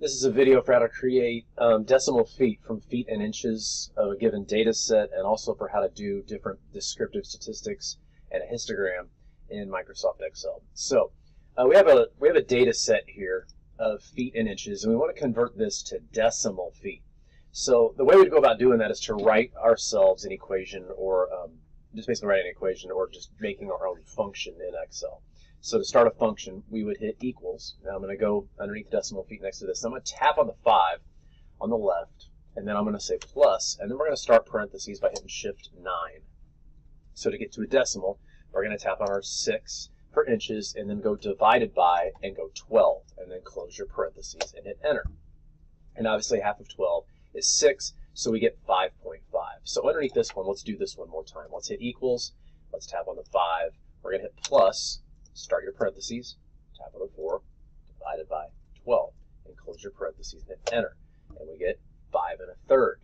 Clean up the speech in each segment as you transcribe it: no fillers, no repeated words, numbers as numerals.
This is a video for how to create decimal feet from feet and inches of a given data set, and also for how to do different descriptive statistics and a histogram in Microsoft Excel. So we have a data set here of feet and inches, and we want to convert this to decimal feet. So the way we'd go about doing that is to write ourselves an equation, or just basically writing an equation, or just making our own function in Excel. So to start a function, we would hit equals. Now I'm going to go underneath the decimal feet next to this. I'm going to tap on the 5 on the left, and then I'm going to say plus, and then we're going to start parentheses by hitting Shift 9. So to get to a decimal, we're going to tap on our 6 for inches, and then go divided by, and go 12, and then close your parentheses and hit Enter. And obviously half of 12 is 6, so we get 5.5. So underneath this one, let's do this one more time. Let's hit equals, let's tap on the 5, we're going to hit plus, start your parentheses, tap on the 4, divided by 12, and close your parentheses and hit Enter. And we get 5 1/3.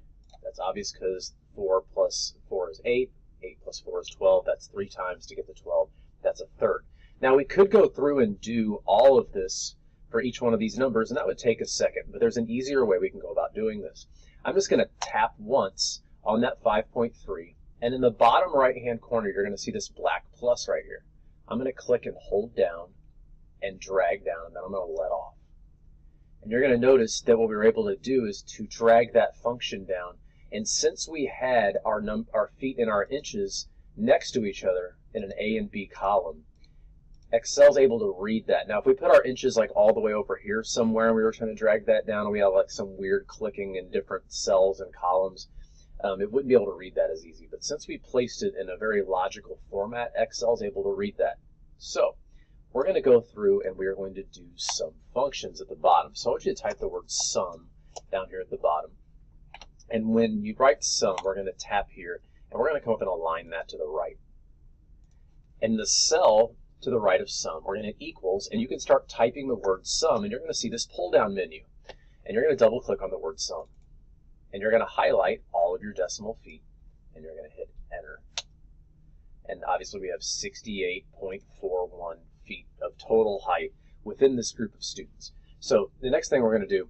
That's obvious because 4 plus 4 is 8, 8 plus 4 is 12. That's 3 times to get to 12. That's a third. Now we could go through and do all of this for each one of these numbers, and that would take a second, but there's an easier way we can go about doing this. I'm just going to tap once on that 5.3, and in the bottom right-hand corner, you're going to see this black plus right here. I'm going to click and hold down and drag down, and then I'm going to let off. And you're going to notice that what we were able to do is to drag that function down. And since we had our feet and our inches next to each other in an A and B column, Excel's able to read that. Now, if we put our inches like all the way over here somewhere and we were trying to drag that down, and we have like some weird clicking in different cells and columns, it wouldn't be able to read that as easy. But since we placed it in a very logical format, Excel's able to read that. So we're going to go through and we are going to do some functions at the bottom. So I want you to type the word sum down here at the bottom. And when you write sum, we're going to tap here, and we're going to come up and align that to the right. In the cell to the right of sum, we're going to hit equals, and you can start typing the word sum, and you're going to see this pull-down menu. And you're going to double-click on the word sum. And you're going to highlight all of your decimal feet, and you're going to hit Enter. And obviously we have 68.41 feet of total height within this group of students. So the next thing we're going to do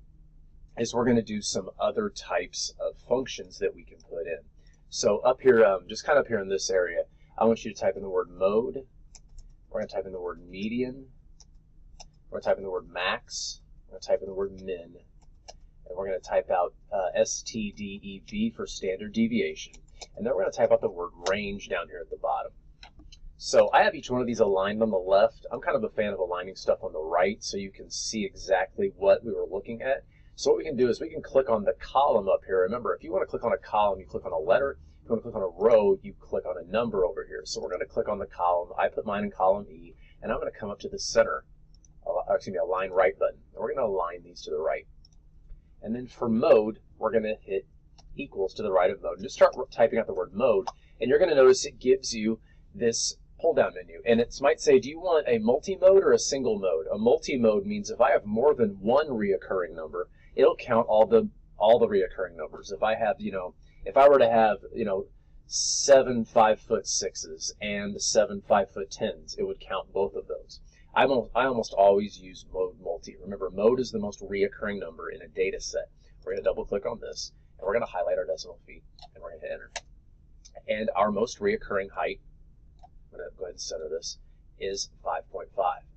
is we're going to do some other types of functions that we can put in. So up here, just kind of up here in this area, I want you to type in the word mode. We're going to type in the word median. We're going to type in the word max. We're going to type in the word min. And we're going to type out STDEV for standard deviation. And then we're going to type out the word range down here at the bottom. So I have each one of these aligned on the left. I'm kind of a fan of aligning stuff on the right so you can see exactly what we were looking at. So what we can do is we can click on the column up here. Remember, if you want to click on a column, you click on a letter. If you want to click on a row, you click on a number over here. So we're going to click on the column. I put mine in column E, and I'm going to come up to the center, align right button. And we're going to align these to the right. And then for mode, we're going to hit equals to the right of mode. And just start typing out the word mode, and you're going to notice it gives you this pull-down menu. And it might say, do you want a multi-mode or a single mode? A multi-mode means if I have more than one reoccurring number, it'll count all the reoccurring numbers. If I have, if I were to have, 7 5'6" and 7 5'10", it would count both of those. I almost always use mode multi. Remember, mode is the most reoccurring number in a data set. We're going to double click on this, and we're going to highlight our decimal feet, and we're going to hit Enter. And our most reoccurring height, I'm going to go ahead and center this, is 5.5.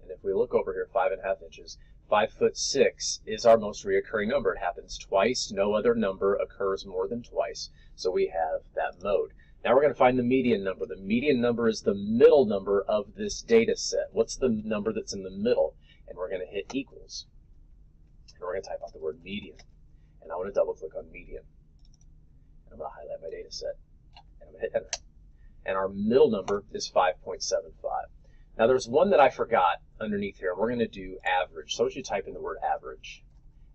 And if we look over here, 5.5 inches, 5'6" is our most reoccurring number. It happens twice. No other number occurs more than twice. So we have that mode. Now we're going to find the median number. The median number is the middle number of this data set. What's the number that's in the middle? And we're going to hit equals. And we're going to type out the word median. And I want to double click on median. And I'm going to highlight my data set. And I'm going to hit Enter. And our middle number is 5.75. Now there's one that I forgot underneath here. We're going to do average. So I want you to type in the word average.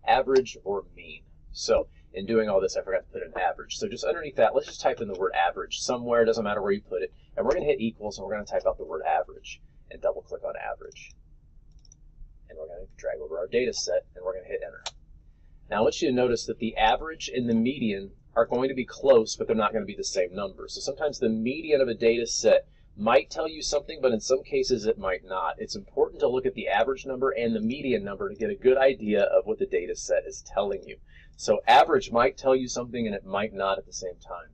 Average or mean. So in doing all this, I forgot to put an average. So just underneath that, let's just type in the word average somewhere. It doesn't matter where you put it. And we're going to hit equals, and we're going to type out the word average and double click on average. And we're going to drag over our data set, and we're going to hit Enter. Now I want you to notice that the average and the median are going to be close, but they're not going to be the same number. So sometimes the median of a data set might tell you something, but in some cases it might not. It's important to look at the average number and the median number to get a good idea of what the data set is telling you. So average might tell you something and it might not at the same time,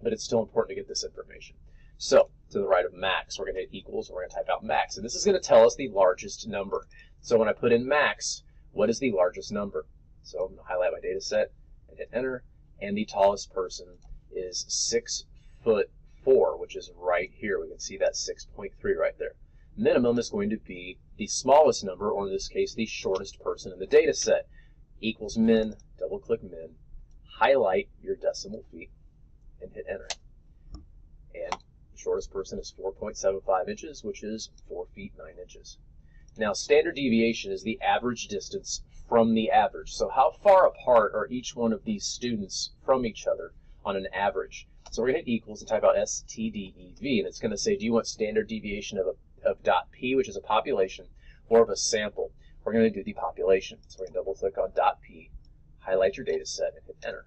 but it's still important to get this information. So to the right of max, we're going to hit equals, and we're going to type out max. And this is going to tell us the largest number. So when I put in max, what is the largest number? So I'm going to highlight my data set and hit enter. And the tallest person is 6'4", which is right here. We can see that 6.3 right there. Minimum is going to be the smallest number, or in this case, the shortest person in the data set. Equals min, double click min, highlight your decimal feet, and hit enter. And the shortest person is 4.75 inches, which is 4 feet 9 inches. Now, standard deviation is the average distance from the average. So how far apart are each one of these students from each other on an average? So we're going to hit equals and type out STDEV, and it's going to say, do you want standard deviation of dot P, which is a population, or of a sample? We're going to do the population. So we're going to double click on dot P, highlight your data set, and hit enter.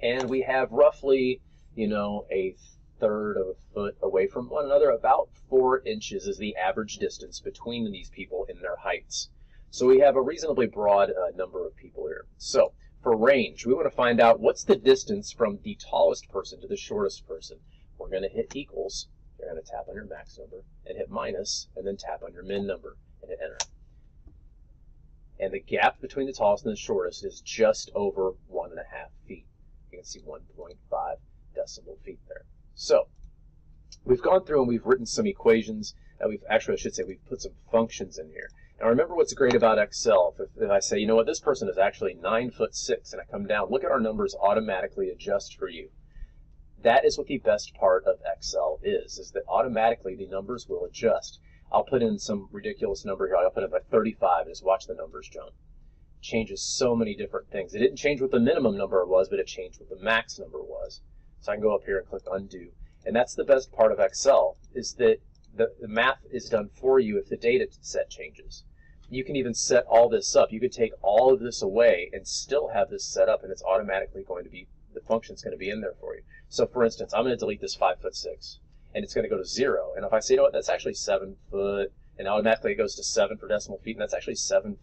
And we have roughly, a third of a foot away from one another. About 4 inches is the average distance between these people in their heights. So we have a reasonably broad number of people here. So for range, we want to find out what's the distance from the tallest person to the shortest person. We're going to hit equals. You're going to tap on your max number and hit minus, and then tap on your min number and hit enter. And the gap between the tallest and the shortest is just over 1.5 feet. You can see 1.5 decimal feet there. So we've gone through and we've written some equations, and I should say we've put some functions in here. Now remember what's great about Excel. If I say, this person is actually 9'6", and I come down, look at our numbers automatically adjust for you. That is what the best part of Excel is that automatically the numbers will adjust. I'll put in some ridiculous number here. I'll put in like 35 and just watch the numbers jump. It changes so many different things. It didn't change what the minimum number was, but it changed what the max number was. So I can go up here and click undo. And that's the best part of Excel, is that the math is done for you if the data set changes. You can even set all this up. You could take all of this away and still have this set up, and it's automatically going to be, the function's going to be in there for you. So for instance, I'm going to delete this 5'6", and it's going to go to 0. And if I say, that's actually 7 foot, and automatically it goes to 7 for decimal feet, and that's actually 7'7",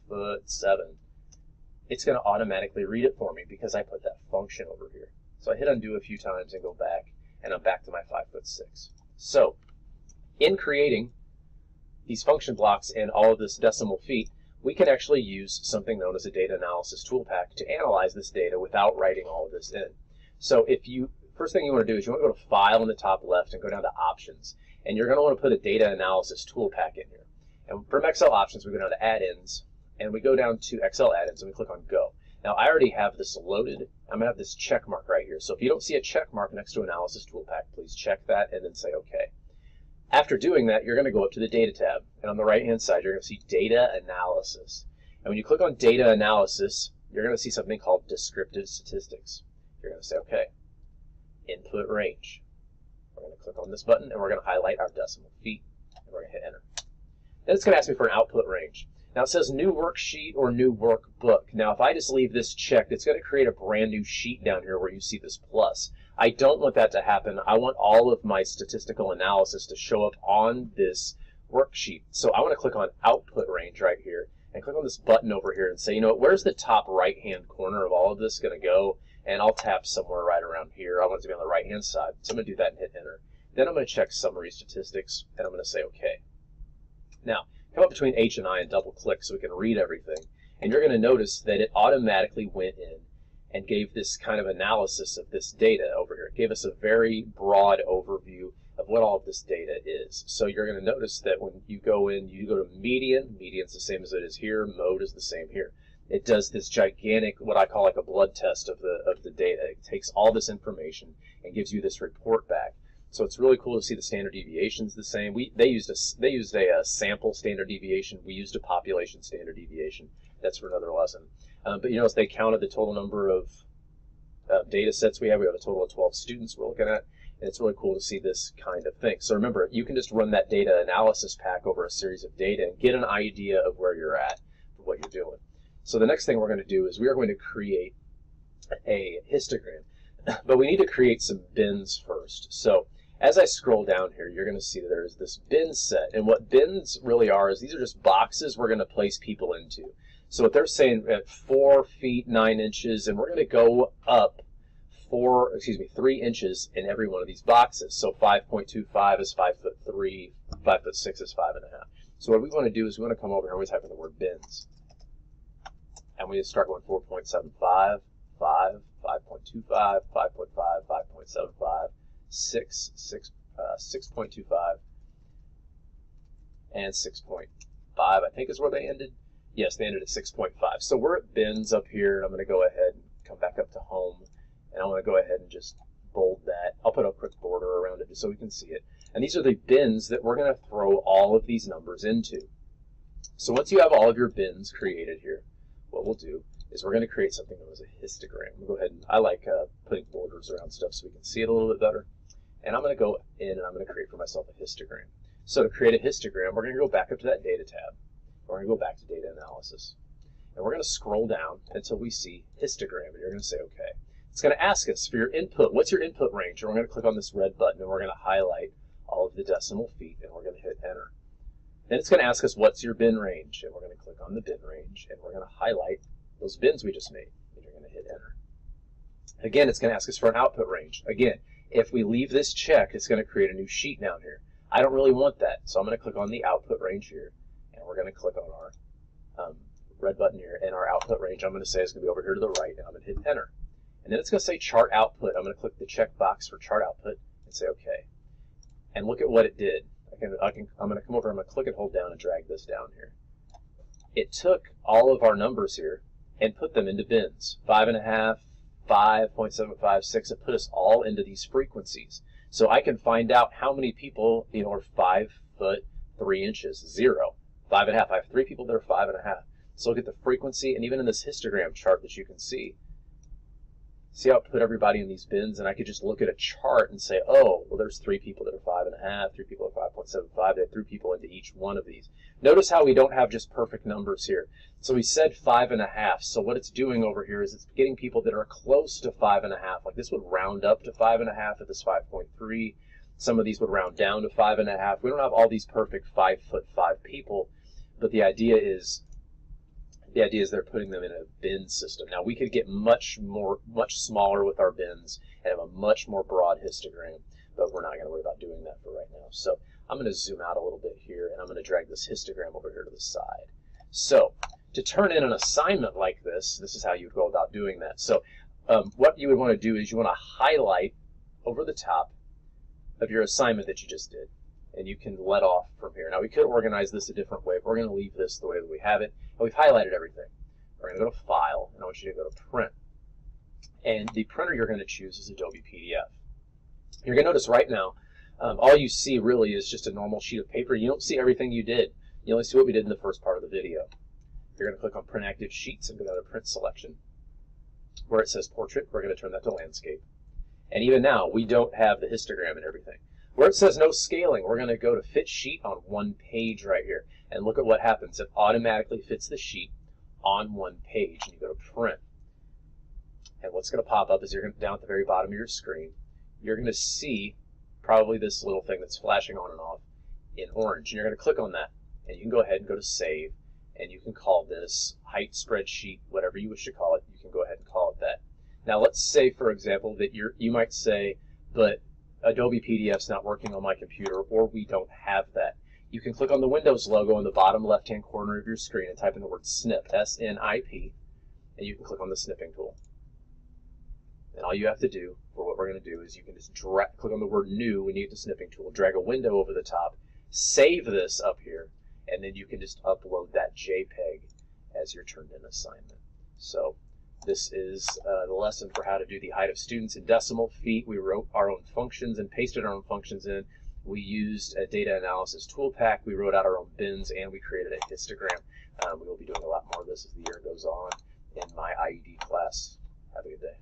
it's going to automatically read it for me because I put that function over here. So I hit undo a few times and go back, and I'm back to my 5'6". So in creating these function blocks and all of this decimal feet, we can actually use something known as a data analysis tool pack to analyze this data without writing all of this in. So first thing you want to do is you want to go to File in the top left and go down to Options. And you're going to want to put a data analysis tool pack in here. And from Excel Options, we go down to Add-ins, and we go down to Excel Add-ins, and we click on Go. Now, I already have this loaded. I'm going to have this check mark right here. So if you don't see a check mark next to Analysis Tool Pack, please check that and then say OK. After doing that, you're going to go up to the Data tab. And on the right-hand side, you're going to see Data Analysis. And when you click on Data Analysis, you're going to see something called Descriptive Statistics. You're going to say OK. Input Range. We're going to click on this button, and we're going to highlight our decimal feet, and we're going to hit Enter. Then it's going to ask me for an output range. Now it says New Worksheet or New Workbook. Now if I just leave this checked, it's going to create a brand new sheet down here where you see this plus. I don't want that to happen. I want all of my statistical analysis to show up on this worksheet. So I want to click on Output Range right here, and click on this button over here and say, where's the top right-hand corner of all of this going to go? And I'll tap somewhere right around here. I want it to be on the right-hand side. So I'm going to do that and hit Enter. Then I'm going to check Summary Statistics, and I'm going to say OK. Now, come up between H and I and double click so we can read everything. And you're going to notice that it automatically went in and gave this kind of analysis of this data over here. It gave us a very broad overview of what all of this data is. So you're going to notice that when you go in, you go to median. Median's the same as it is here. Mode is the same here. It does this gigantic, what I call like a blood test of the data. It takes all this information and gives you this report back. So it's really cool to see the standard deviations the same. They used a sample standard deviation. We used a population standard deviation. That's for another lesson. But you notice they counted the total number of data sets we have. We have a total of 12 students we're looking at. And it's really cool to see this kind of thing. So remember, you can just run that data analysis pack over a series of data and get an idea of where you're at for what you're doing. So the next thing we're going to do is we are going to create a histogram. But we need to create some bins first. So As I scroll down here, you're going to see that there's this bin set. And what bins really are is these are just boxes we're going to place people into. So what they're saying at 4 feet 9 inches, and we're going to go up 3 inches in every one of these boxes. So 5.25 is 5'3", 5'6" is 5.5. So what we want to do is we want to come over here and we type in the word bins. And we just start going 4.75, 5, 5.25, 5.5, 5.75, 6.25, and 6.5, I think is where they ended. Yes, they ended at 6.5. So we're at bins up here, and I'm going to go ahead and come back up to home, and I want to go ahead and just bold that. I'll put a quick border around it just so we can see it. And these are the bins that we're going to throw all of these numbers into. So once you have all of your bins created here, what we'll do is we're going to create something known as a histogram. We'll go ahead and I like putting borders around stuff so we can see it a little bit better. And I'm going to go in and I'm going to create for myself a histogram. So to create a histogram, we're going to go back up to that data tab. We're going to go back to data analysis. And we're going to scroll down until we see histogram. And you're going to say, okay. It's going to ask us for your input. What's your input range? And we're going to click on this red button and we're going to highlight all of the decimal feet and we're going to hit enter. Then it's going to ask us what's your bin range. And we're going to click on the bin range and we're going to highlight those bins we just made. And you're going to hit enter. Again, it's going to ask us for an output range. Again, if we leave this checked, it's going to create a new sheet down here. I don't really want that. So I'm going to click on the output range here. And we're going to click on our red button here. And our output range, I'm going to say is going to be over here to the right. And I'm going to hit enter. And then it's going to say chart output. I'm going to click the check box for chart output and say OK. And look at what it did. I'm going to come over, I'm going to click and hold down and drag this down here. It took all of our numbers here and put them into bins. 5.5, 5.75, 6. It put us all into these frequencies. So I can find out how many people, are 5 foot 3 inches. 0. 5.5. I have 3 people that are 5.5. So look at the frequency, and even in this histogram chart that you can see how it put everybody in these bins, and I could just look at a chart and say, oh, well, there's 3 people that are 5.5, 3 people are 5.75. They have 3 people into each one of these. Notice how we don't have just perfect numbers here. So we said 5.5. So what it's doing over here is it's getting people that are close to 5.5. Like this would round up to 5.5 at this 5.3. Some of these would round down to 5.5. We don't have all these perfect 5'5" people, but the idea is they're putting them in a bin system. Now we could get much smaller with our bins and have a much more broad histogram, but we're not going to worry about doing that for right now. So I'm going to zoom out a little bit here and I'm going to drag this histogram over here to the side. So to turn in an assignment like this is how you would go about doing that. So what you would want to do is you want to highlight over the top of your assignment that you just did. And you can let off from here. Now we could organize this a different way, but we're going to leave this the way that we have it. And we've highlighted everything. We're going to go to File, and I want you to go to Print. And the printer you're going to choose is Adobe PDF. You're going to notice right now, all you see really is just a normal sheet of paper. You don't see everything you did. You only see what we did in the first part of the video. You're going to click on Print Active Sheets and go down to Print Selection. Where it says Portrait, we're going to turn that to Landscape. And even now, we don't have the histogram and everything. Where it says no scaling, we're going to go to Fit Sheet on one page right here. And look at what happens. It automatically fits the sheet on one page. And you go to Print. And what's going to pop up is you're going to, down at the very bottom of your screen, you're going to see probably this little thing that's flashing on and off in orange. And you're going to click on that. And you can go ahead and go to Save. And you can call this Height Spreadsheet, whatever you wish to call it. You can go ahead and call it that. Now let's say, for example, that you might say, but Adobe PDF's not working on my computer, or we don't have that. You can click on the Windows logo in the bottom left-hand corner of your screen and type in the word snip, S-N-I-P, and you can click on the snipping tool. And all you have to do for what we're going to do is you can just click on the word New when you get the snipping tool, drag a window over the top, save this up here, and then you can just upload that JPEG as your turned-in assignment. So this is the lesson for how to do the height of students in decimal feet. We wrote our own functions and pasted our own functions in. We used a data analysis tool pack. We wrote out our own bins, and we created a histogram. We will be doing a lot more of this as the year goes on in my IED class. Have a good day.